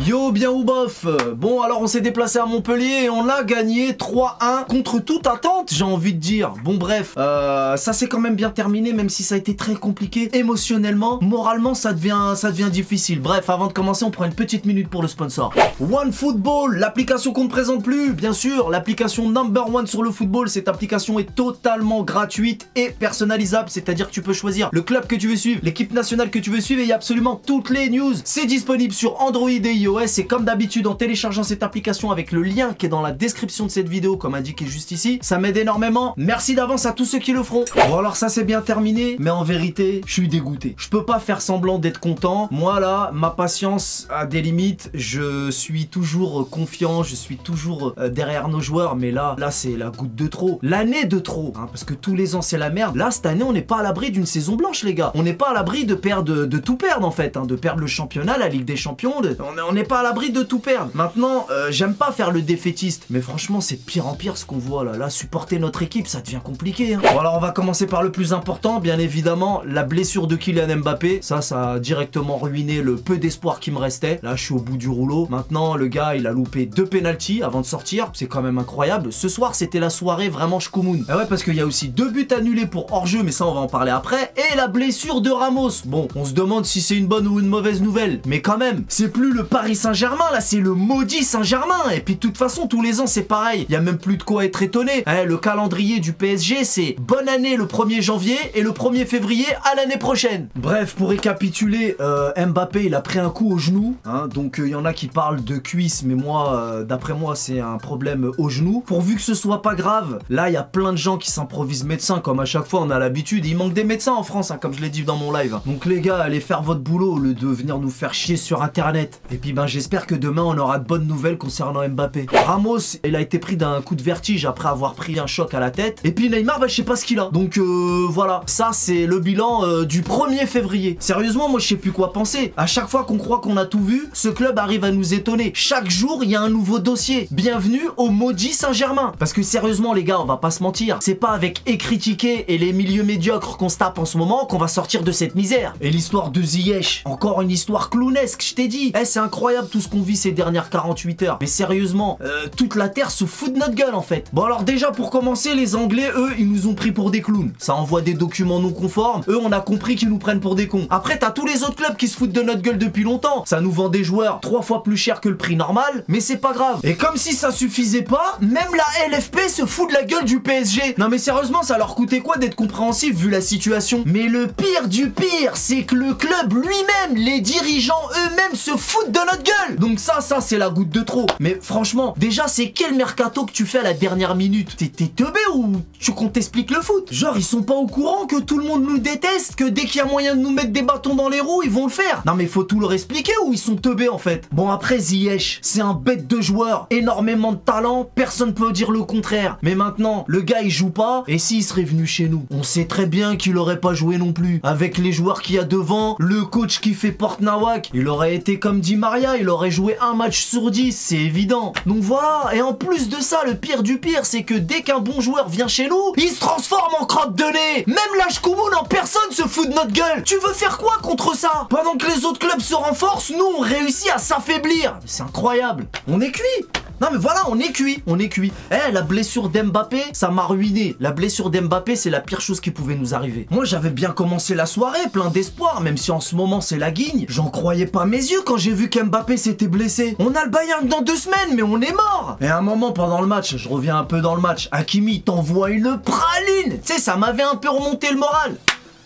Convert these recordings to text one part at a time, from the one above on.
Yo, bien ou bof. Bon, alors on s'est déplacé à Montpellier et on a gagné 3-1 contre toute attente, j'ai envie de dire. Bon bref, ça s'est quand même bien terminé, même si ça a été très compliqué émotionnellement. Moralement, ça devient difficile. Bref, avant de commencer, on prend une petite minute pour le sponsor. OneFootball, l'application qu'on ne présente plus, bien sûr, l'application number one sur le football. Cette application est totalement gratuite et personnalisable, c'est-à-dire que tu peux choisir le club que tu veux suivre, l'équipe nationale que tu veux suivre et il y a absolument toutes les news. C'est disponible sur Android et iOS. Et comme d'habitude, en téléchargeant cette application avec le lien qui est dans la description de cette vidéo, comme indiqué juste ici, ça m'aide énormément. Merci d'avance à tous ceux qui le feront. Bon alors ça c'est bien terminé, mais en vérité, je suis dégoûté. Je peux pas faire semblant d'être content. Moi là, ma patience a des limites. Je suis toujours confiant, je suis toujours derrière nos joueurs, mais là c'est la goutte de trop. L'année de trop, hein, parce que tous les ans c'est la merde. Là cette année, on n'est pas à l'abri d'une saison blanche les gars. On n'est pas à l'abri de perdre, de tout perdre en fait, hein, de perdre le championnat, la Ligue des Champions. On n'est pas à l'abri de tout perdre. Maintenant, j'aime pas faire le défaitiste, mais franchement, c'est de pire en pire ce qu'on voit là. Là, supporter notre équipe, ça devient compliqué. Hein. Bon, alors on va commencer par le plus important, bien évidemment, la blessure de Kylian Mbappé. Ça a directement ruiné le peu d'espoir qui me restait. Là, je suis au bout du rouleau. Maintenant, le gars, il a loupé 2 pénaltys avant de sortir. C'est quand même incroyable. Ce soir, c'était la soirée vraiment shkoumoun. Et ouais, parce qu'il y a aussi 2 buts annulés pour hors-jeu, mais ça, on va en parler après. Et la blessure de Ramos. Bon, on se demande si c'est une bonne ou une mauvaise nouvelle, mais quand même, c'est plus le Paris Saint-Germain, là c'est le maudit Saint-Germain. Et puis de toute façon tous les ans c'est pareil, il y a même plus de quoi être étonné. Le calendrier du PSG c'est bonne année le 1er janvier et le 1er février à l'année prochaine. Bref, pour récapituler, Mbappé il a pris un coup au genou, hein, donc il y en a qui parlent de cuisse, mais moi d'après moi c'est un problème au genou. Pourvu que ce soit pas grave, là il y a plein de gens qui s'improvisent médecins comme à chaque fois on a l'habitude. Il manque des médecins en France, hein, comme je l'ai dit dans mon live. Donc les gars, allez faire votre boulot au lieu de venir nous faire chier sur internet. Et puis ben j'espère que demain on aura de bonnes nouvelles concernant Mbappé. Ramos, il a été pris d'un coup de vertige après avoir pris un choc à la tête. Et puis Neymar, bah, je sais pas ce qu'il a. Donc voilà, ça c'est le bilan du 1er février. Sérieusement, moi je sais plus quoi penser. À chaque fois qu'on croit qu'on a tout vu, ce club arrive à nous étonner. Chaque jour, il y a un nouveau dossier. Bienvenue au maudit Saint-Germain. Parce que sérieusement les gars, on va pas se mentir. C'est pas avec critiquer et les milieux médiocres qu'on se tape en ce moment qu'on va sortir de cette misère. Et l'histoire de Ziyech, encore une histoire clownesque, je t'ai dit. C'est incroyable tout ce qu'on vit ces dernières 48 heures. Mais sérieusement, toute la terre se fout de notre gueule en fait. Bon alors déjà pour commencer, les Anglais, eux, ils nous ont pris pour des clowns. Ça envoie des documents non conformes. Eux, on a compris qu'ils nous prennent pour des cons. Après, t'as tous les autres clubs qui se foutent de notre gueule depuis longtemps. Ça nous vend des joueurs 3 fois plus cher que le prix normal, mais c'est pas grave. Et comme si ça suffisait pas, même la LFP se fout de la gueule du PSG. Non mais sérieusement, ça leur coûtait quoi d'être compréhensif vu la situation? Mais le pire du pire, c'est que le club lui-même, les dirigeants eux-mêmes se foutent de notre gueule. Donc ça c'est la goutte de trop. Mais franchement, déjà c'est quel mercato que tu fais à la dernière minute? T'es teubé ou tu qu'on t'explique le foot? Genre ils sont pas au courant que tout le monde nous déteste, que dès qu'il y a moyen de nous mettre des bâtons dans les roues, ils vont le faire? Non mais faut tout leur expliquer ou ils sont teubés en fait? Bon après Ziyech, c'est un bête de joueur, énormément de talent, personne peut dire le contraire. Mais maintenant, le gars il joue pas, et s'il serait venu chez nous, on sait très bien qu'il aurait pas joué non plus. Avec les joueurs qu'il y a devant, le coach qui fait porte-nawak, il aurait été comme dit Maria, il aurait joué un match sur 10, c'est évident. Donc voilà, et en plus de ça, le pire du pire, c'est que dès qu'un bon joueur vient chez nous, il se transforme en crotte de nez. Même la shkoumoun en personne se fout de notre gueule. Tu veux faire quoi contre ça? Pendant que les autres clubs se renforcent, nous on réussit à s'affaiblir. C'est incroyable. On est cuit. Non mais voilà, on est cuit, on est cuit. La blessure d'Mbappé, ça m'a ruiné. La blessure d'Mbappé, c'est la pire chose qui pouvait nous arriver. Moi, j'avais bien commencé la soirée, plein d'espoir, même si en ce moment c'est la guigne. J'en croyais pas mes yeux quand j'ai vu qu'Mbappé s'était blessé. On a le Bayern dans 2 semaines, mais on est mort. Et à un moment pendant le match, je reviens un peu dans le match, Hakimi t'envoie une praline. Tu sais, ça m'avait un peu remonté le moral.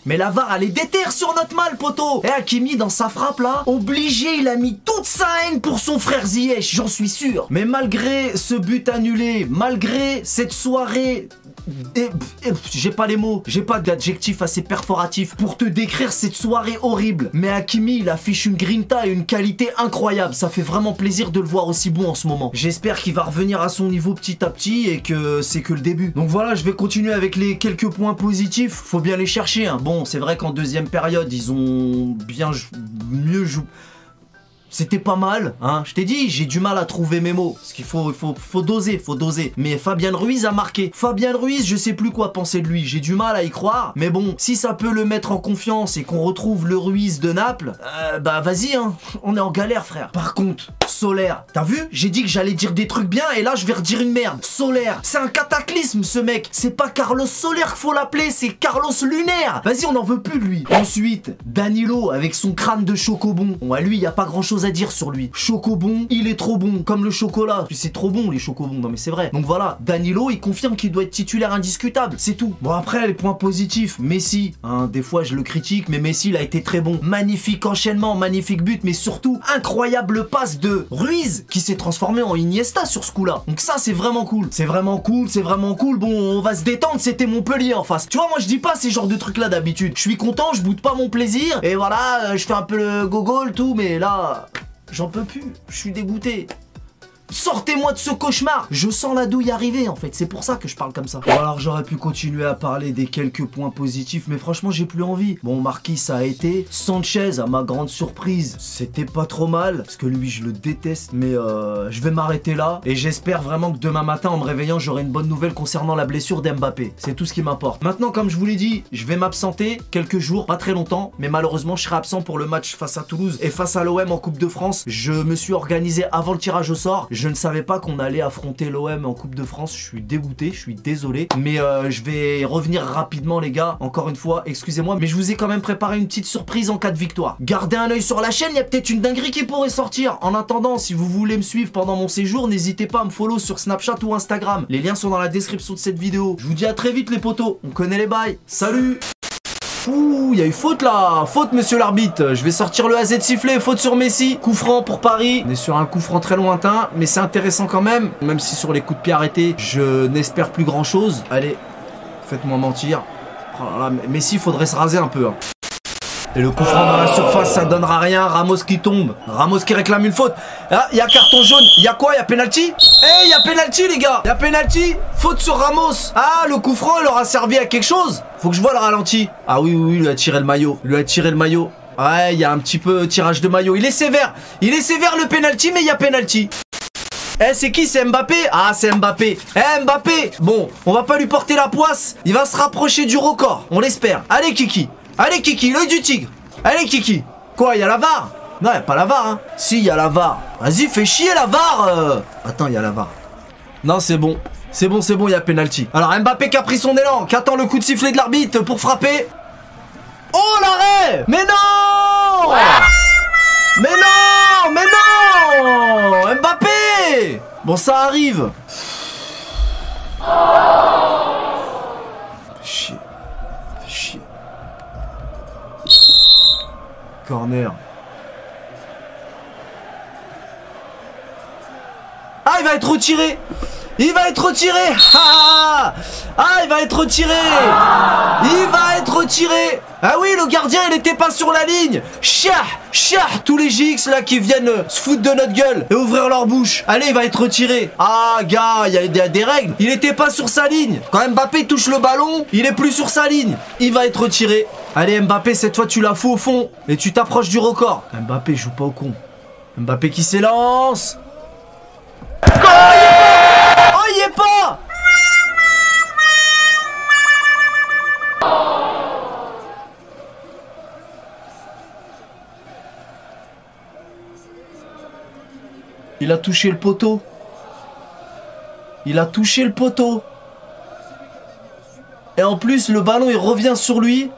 Mais la VAR, elle est déterre sur notre mal, poteau. Et Hakimi, dans sa frappe, là, obligé, il a mis toute sa haine pour son frère Ziyech, j'en suis sûr. Mais malgré ce but annulé, malgré cette soirée... j'ai pas les mots, j'ai pas d'adjectif assez perforatif pour te décrire cette soirée horrible. Mais Hakimi, il affiche une grinta et une qualité incroyable. Ça fait vraiment plaisir de le voir aussi bon en ce moment. J'espère qu'il va revenir à son niveau petit à petit et que c'est que le début. Donc voilà, je vais continuer avec les quelques points positifs. Faut bien les chercher, hein. Bon, c'est vrai qu'en deuxième période, ils ont mieux joué. C'était pas mal, hein. Je t'ai dit, j'ai du mal à trouver mes mots. Parce qu'il faut doser, faut doser. Mais Fabien Ruiz a marqué. Fabien Ruiz, je sais plus quoi penser de lui. J'ai du mal à y croire. Mais bon, si ça peut le mettre en confiance et qu'on retrouve le Ruiz de Naples, bah vas-y, hein. On est en galère, frère. Par contre, Solaire, t'as vu? J'ai dit que j'allais dire des trucs bien et là, je vais redire une merde. Solaire, c'est un cataclysme, ce mec. C'est pas Carlos Solaire qu'il faut l'appeler, c'est Carlos Lunaire. Vas-y, on n'en veut plus de lui. Ensuite, Danilo avec son crâne de chocobon. Bon, à lui, il y a pas grand chose à dire sur lui. Chocobon, il est trop bon, comme le chocolat. C'est trop bon, les chocobons. Non, mais c'est vrai. Donc voilà, Danilo, il confirme qu'il doit être titulaire indiscutable. C'est tout. Bon, après, les points positifs. Messi, hein, des fois, je le critique, mais Messi, il a été très bon. Magnifique enchaînement, magnifique but, mais surtout, incroyable passe de Ruiz qui s'est transformé en Iniesta sur ce coup-là. Donc ça, c'est vraiment cool. C'est vraiment cool, c'est vraiment cool. Bon, on va se détendre, c'était Montpellier en face. Tu vois, moi, je dis pas ces genres de trucs-là d'habitude. Je suis content, je boude pas mon plaisir. Et voilà, je fais un peu le gogol, tout, mais là... J'en peux plus, je suis dégoûté. Sortez-moi de ce cauchemar. Je sens la douille arriver en fait, c'est pour ça que je parle comme ça. Bon, alors j'aurais pu continuer à parler des quelques points positifs, mais franchement j'ai plus envie. Bon, Marquis ça a été. Sanchez, à ma grande surprise, c'était pas trop mal, parce que lui je le déteste, mais je vais m'arrêter là. Et j'espère vraiment que demain matin en me réveillant j'aurai une bonne nouvelle concernant la blessure d'Mbappé. C'est tout ce qui m'importe. Maintenant, comme je vous l'ai dit, je vais m'absenter quelques jours, pas très longtemps, mais malheureusement je serai absent pour le match face à Toulouse et face à l'OM en Coupe de France. Je me suis organisé avant le tirage au sort. Je ne savais pas qu'on allait affronter l'OM en Coupe de France. Je suis dégoûté, je suis désolé. Mais je vais revenir rapidement les gars. Encore une fois, excusez-moi, mais je vous ai quand même préparé une petite surprise en cas de victoire. Gardez un œil sur la chaîne, il y a peut-être une dinguerie qui pourrait sortir. En attendant, si vous voulez me suivre pendant mon séjour, n'hésitez pas à me follow sur Snapchat ou Instagram. Les liens sont dans la description de cette vidéo. Je vous dis à très vite les potos. On connaît les bails. Salut! Ouh, il y a eu faute là. Faute, monsieur l'arbitre. Je vais sortir le AZ sifflé. Faute sur Messi. Coup franc pour Paris. On est sur un coup franc très lointain, mais c'est intéressant quand même. Même si sur les coups de pied arrêtés, je n'espère plus grand chose. Allez, faites-moi mentir. Oh là là, Messi, faudrait se raser un peu. Hein. Et le coup franc dans la surface, ça donnera rien. Ramos qui tombe. Ramos qui réclame une faute. Ah, il y a carton jaune. Il y a quoi? Il y a penalty? Eh, il y a penalty, les gars. Il y a penalty. Faute sur Ramos. Ah, le coup franc, il aura servi à quelque chose. Faut que je vois le ralenti. Ah oui, oui, il lui a tiré le maillot. Il lui a tiré le maillot. Ouais, il y a un petit peu tirage de maillot. Il est sévère. Il est sévère le penalty, mais il y a penalty. Eh, c'est qui? C'est Mbappé? Ah, c'est Mbappé. Eh, Mbappé. Bon, on va pas lui porter la poisse. Il va se rapprocher du record. On l'espère. Allez, Kiki. Allez, Kiki, l'œil du tigre. Allez, Kiki. Quoi, il y a la VAR? Non, il n'y a pas la VAR, hein. Si, il y a la VAR. Vas-y, fais chier la VAR. Attends, il y a la VAR. Non, c'est bon. C'est bon, il y a penalty. Alors, Mbappé qui a pris son élan, qui attend le coup de sifflet de l'arbitre pour frapper. Oh, l'arrêt! Mais non! Mais non! Mais non! Mbappé! Bon, ça arrive. Chier. Chier. Corner. Ah, il va être retiré. Il va être retiré. Ah, il va être retiré. Il va être retiré. Ah oui, le gardien, il était pas sur la ligne. Chia, tous les GX là qui viennent se foutre de notre gueule et ouvrir leur bouche. Allez, il va être retiré. Ah, gars, il y a des règles. Il était pas sur sa ligne. Quand Mbappé touche le ballon, il est plus sur sa ligne. Il va être retiré. Allez, Mbappé, cette fois, tu la fous au fond et tu t'approches du record. Mbappé joue pas au con. Mbappé qui s'élance. Oh, il y est pas. Il a touché le poteau. Il a touché le poteau. Et en plus, le ballon, il revient sur lui.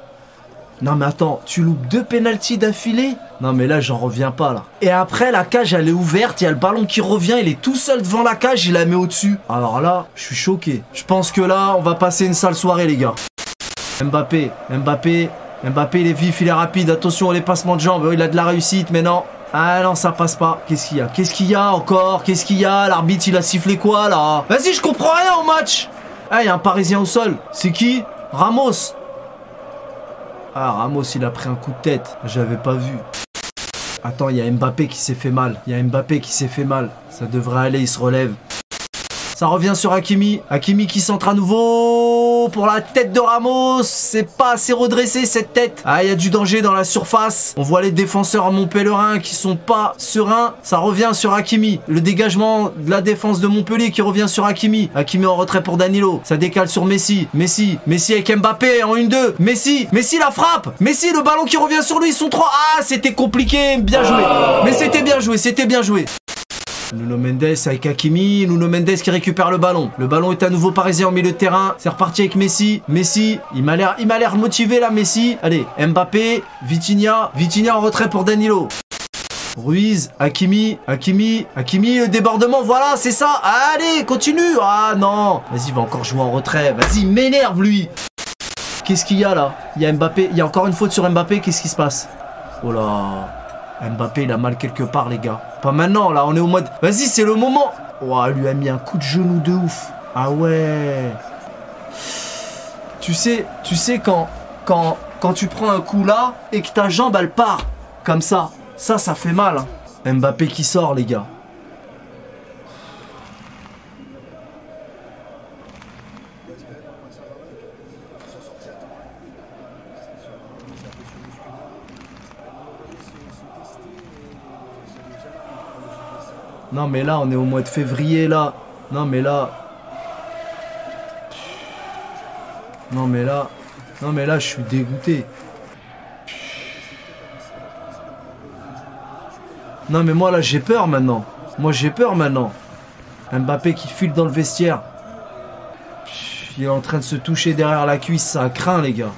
Non mais attends, tu loupes 2 pénaltys d'affilée? Non mais là, j'en reviens pas là. Et après, la cage, elle est ouverte. Il y a le ballon qui revient. Il est tout seul devant la cage. Il la met au-dessus. Alors là, je suis choqué. Je pense que là, on va passer une sale soirée, les gars. Mbappé, il est vif, il est rapide. Attention, les passements de jambes. Il a de la réussite, mais non. Ah non, ça passe pas. Qu'est-ce qu'il y a? Qu'est-ce qu'il y a encore? Qu'est-ce qu'il y a? L'arbitre, il a sifflé quoi, là? Vas-y, je comprends rien au match. Ah, il y a un Parisien au sol. C'est qui? Ramos. Ah, Ramos, il a pris un coup de tête. J'avais pas vu. Attends, il y a Mbappé qui s'est fait mal. Ça devrait aller, il se relève. Ça revient sur Hakimi. Hakimi qui centre à nouveau. Danilo pour la tête de Ramos. C'est pas assez redressé cette tête. Ah, il y a du danger dans la surface. On voit les défenseurs à Montpellerin qui sont pas sereins. Ça revient sur Hakimi. Le dégagement de la défense de Montpellier qui revient sur Hakimi. Hakimi en retrait pour Danilo. Ça décale sur Messi. Messi avec Mbappé en 1-2. Messi la frappe. Messi, le ballon qui revient sur lui. Ils sont 3. Ah, c'était compliqué. Bien joué. Mais c'était bien joué. C'était bien joué. Nuno Mendes avec Hakimi, Nuno Mendes qui récupère le ballon. Le ballon est à nouveau parisien au milieu de terrain. C'est reparti avec Messi. Messi, il m'a l'air motivé là, Messi. Allez, Mbappé, Vitinha en retrait pour Danilo. Ruiz, Hakimi, le débordement, voilà, c'est ça. Allez, continue. Ah non, vas-y, il va encore jouer en retrait. Vas-y, m'énerve lui. Qu'est-ce qu'il y a là? Il y a Mbappé, il y a encore une faute sur Mbappé. Qu'est-ce qui se passe? Oh là, Mbappé, il a mal quelque part, les gars. Pas maintenant, là, on est au mode... Vas-y, c'est le moment. Oh, il lui a mis un coup de genou de ouf. Ah ouais. Tu sais quand tu prends un coup là et que ta jambe, elle part comme ça. Ça fait mal. Hein. Mbappé qui sort, les gars. Non mais là on est au mois de février là. Non mais là je suis dégoûté. Non mais moi là j'ai peur maintenant. Mbappé qui file dans le vestiaire. Il est en train de se toucher derrière la cuisse, ça craint les gars.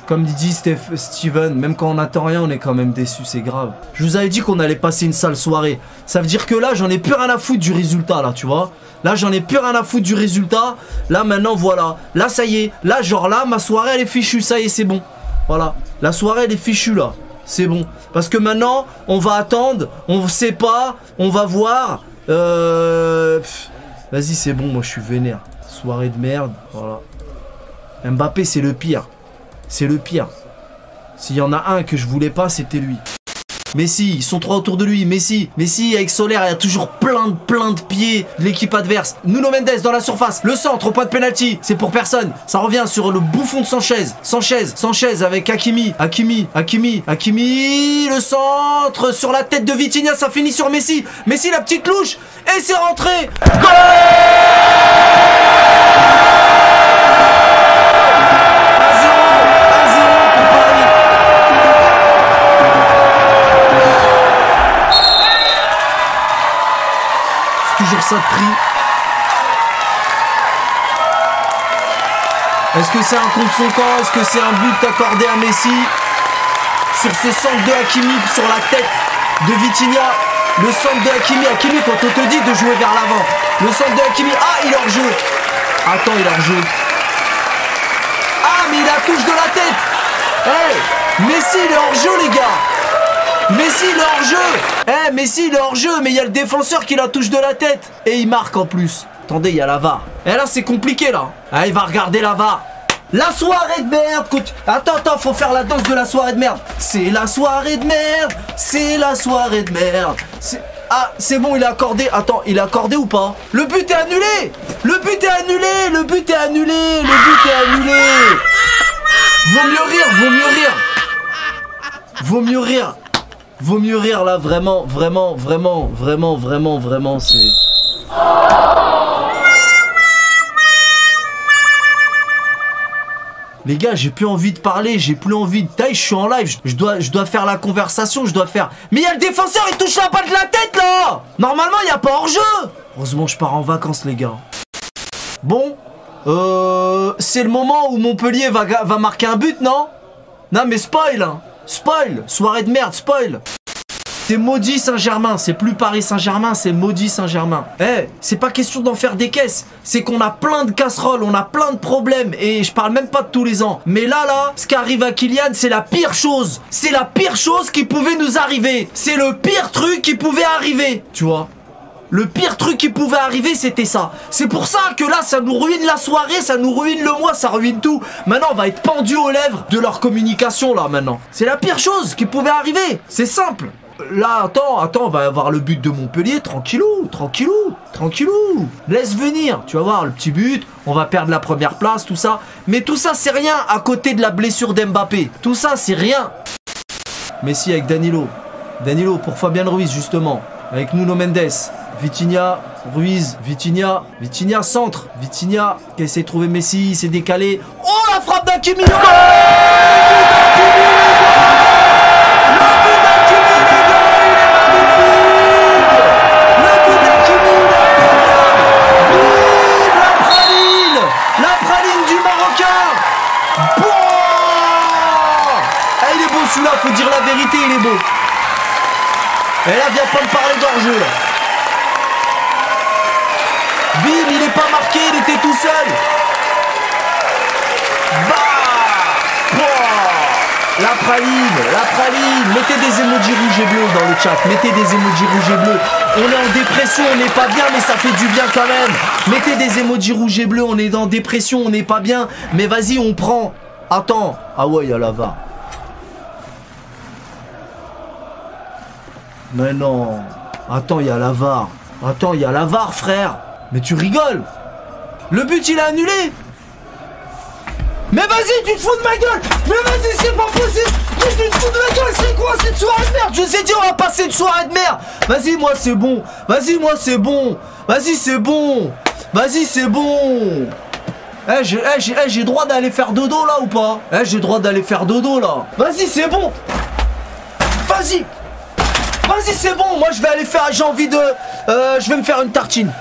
Comme dit Steven, même quand on n'attend rien, on est quand même déçu, c'est grave. Je vous avais dit qu'on allait passer une sale soirée. Ça veut dire que là, j'en ai plus rien à foutre du résultat, là, tu vois. Là, j'en ai plus rien à foutre du résultat. Là, maintenant, voilà. Là, ça y est. Là, genre là, ma soirée, elle est fichue. Ça y est, c'est bon. Voilà. La soirée, elle est fichue, là. C'est bon. Parce que maintenant, on va attendre. On sait pas. On va voir. Vas-y, c'est bon. Moi, je suis vénère. Soirée de merde. Voilà. Mbappé, c'est le pire. C'est le pire. S'il y en a un que je voulais pas, c'était lui. Messi, ils sont 3 autour de lui. Messi avec Solaire, il y a toujours plein de pieds de l'équipe adverse. Nuno Mendes dans la surface. Le centre au point de pénalty. C'est pour personne. Ça revient sur le bouffon de Sanchez. Sanchez avec Hakimi. Le centre sur la tête de Vitinha. Ça finit sur Messi. Messi, la petite louche. Et c'est rentré. Goal! Toujours ça de prix. Est-ce que c'est un contre son camp? Est-ce que c'est un but accordé à Messi? Sur ce centre de Hakimi, sur la tête de Vitinha. Le centre de Hakimi, quand on te dit de jouer vers l'avant. Le centre de Hakimi, ah il est hors jeu. Attends, il est hors jeu. Ah mais il a touche de la tête. Hey, Messi il est hors jeu les gars. Messi il est hors jeu. Messi il est hors jeu, mais il y a le défenseur qui la touche de la tête. Et il marque en plus. Attendez, il y a la VAR. Et là c'est compliqué là. Ah, il va regarder la VAR. La soirée de merde. Attends, faut faire la danse de la soirée de merde. C'est la soirée de merde. C'est la soirée de merde. Ah, c'est bon, il est accordé. Attends, il est accordé ou pas? Le but est annulé. Le but est annulé. Vaut mieux rire là, vraiment, c'est... Les gars, j'ai plus envie de parler, j'ai plus envie de taille, je suis en live, je dois faire la conversation, Mais il y a le défenseur, il touche la balle de la tête là. Normalement, il n'y a pas hors-jeu. Heureusement, je pars en vacances, les gars. Bon, c'est le moment où Montpellier va marquer un but, non? Non, mais spoil, hein. Spoil, soirée de merde, spoil. C'est maudit Saint-Germain, c'est plus Paris Saint-Germain, c'est maudit Saint-Germain. C'est pas question d'en faire des caisses, c'est qu'on a plein de casseroles, on a plein de problèmes, et je parle même pas de tous les ans. Mais là, ce qui arrive à Kylian, c'est la pire chose. C'est la pire chose qui pouvait nous arriver. C'est le pire truc qui pouvait arriver, tu vois. Le pire truc qui pouvait arriver, c'était ça. C'est pour ça que là, ça nous ruine la soirée, ça nous ruine le mois, ça ruine tout. Maintenant, on va être pendu aux lèvres de leur communication, là, maintenant. C'est la pire chose qui pouvait arriver. C'est simple. Là, attends, on va avoir le but de Montpellier, tranquillou. Laisse venir, tu vas voir, le petit but, on va perdre la première place, tout ça. Mais tout ça, c'est rien à côté de la blessure d'Mbappé. Tout ça, c'est rien. Messi avec Danilo. Danilo pour Fabien Ruiz, justement. Avec Nuno Mendes. Vitinha, Ruiz, Vitinha centre. Vitinha qui essaie de trouver Messi, il s'est décalé. Oh, la frappe d'Hakimi! Celui-là, faut dire la vérité, il est beau. Et là, viens pas me parler d'hors-jeu, là. Bim, il est pas marqué, il était tout seul. Bah, la praline. Mettez des emojis rouges et bleus dans le chat. Mettez des emojis rouges et bleus. On est en dépression, on n'est pas bien, mais ça fait du bien quand même. Mettez des emojis rouges et bleus, on est en dépression, on n'est pas bien. Mais vas-y, on prend. Attends. Ah ouais, il y a la VAR. Mais non. Attends, il y a la VAR. Frère. Mais tu rigoles. Le but, il est annulé. Mais vas-y, tu te fous de ma gueule. Mais vas-y, c'est pas possible. Tu te fous de ma gueule. C'est quoi cette soirée de merde? Je sais dire, on va passer une soirée de merde. Vas-y, moi, c'est bon. Vas-y, c'est bon. J'ai droit d'aller faire dodo, là, ou pas? J'ai droit d'aller faire dodo, là. Vas-y, c'est bon. Vas-y, c'est bon, moi je vais aller faire, j'ai envie de... je vais me faire une tartine.